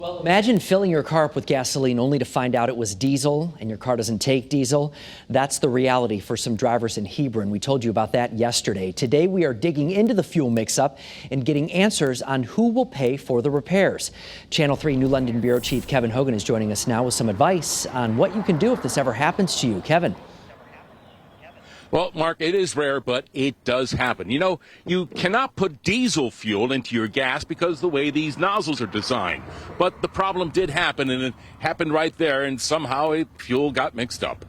Imagine filling your car up with gasoline only to find out it was diesel and your car doesn't take diesel. That's the reality for some drivers in Hebron. We told you about that yesterday. Today we are digging into the fuel mix-up and getting answers on who will pay for the repairs. Channel 3 New London Bureau Chief Kevin Hogan is joining us now with some advice on what you can do if this ever happens to you. Kevin. Well, Mark, it is rare, but it does happen. You know, you cannot put diesel fuel into your gas because of the way these nozzles are designed. But the problem did happen, and it happened right there, and somehow fuel got mixed up.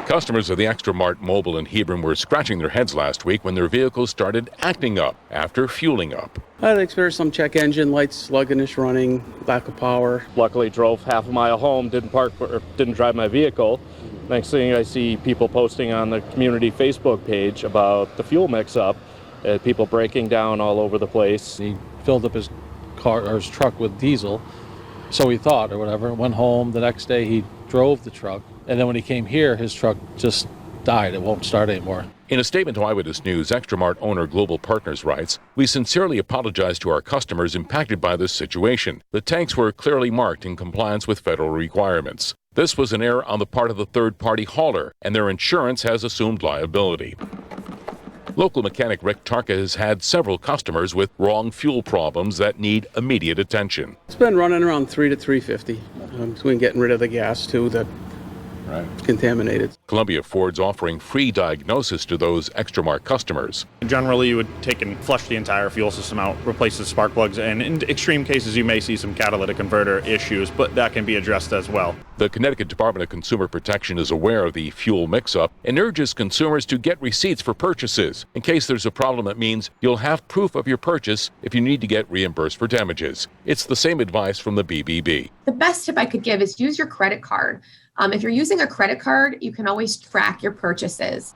Customers of the XTRAMART Mobile in Hebron were scratching their heads last week when their vehicles started acting up after fueling up. I had experienced some check engine lights, sluggish running, lack of power. Luckily, drove half a mile home, didn't drive my vehicle. Next thing I see people posting on the community Facebook page about the fuel mix-up, people breaking down all over the place. He filled up his car or his truck with diesel, so he thought or whatever. Went home the next day. He drove the truck, and then when he came here, his truck just died. It won't start anymore. In a statement to Eyewitness News, XTRAMART owner Global Partners writes, "We sincerely apologize to our customers impacted by this situation. The tanks were clearly marked in compliance with federal requirements. This was an error on the part of the third-party hauler, and their insurance has assumed liability." Local mechanic Rick Tarka has had several customers with wrong fuel problems that need immediate attention. It's been running around 3 to 350. Between getting rid of the gas too, that contaminated. Columbia Ford's offering free diagnosis to those XTRAMART customers. Generally, you would take and flush the entire fuel system out, replace the spark plugs, and in extreme cases, you may see some catalytic converter issues, but that can be addressed as well. The Connecticut Department of Consumer Protection is aware of the fuel mix-up and urges consumers to get receipts for purchases. In case there's a problem, that means you'll have proof of your purchase if you need to get reimbursed for damages. It's the same advice from the BBB. The best tip I could give is use your credit card. If you're using a credit card, you can always track your purchases.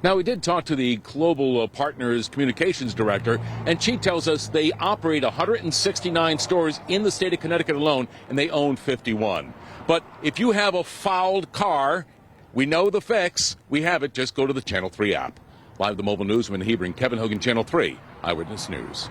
Now, we did talk to the Global Partners Communications Director, and she tells us they operate 169 stores in the state of Connecticut alone, and they own 51. But if you have a fouled car, we know the fix. We have it. Just go to the Channel 3 app. Live the mobile news from Hebron, Kevin Hogan, Channel 3, Eyewitness News.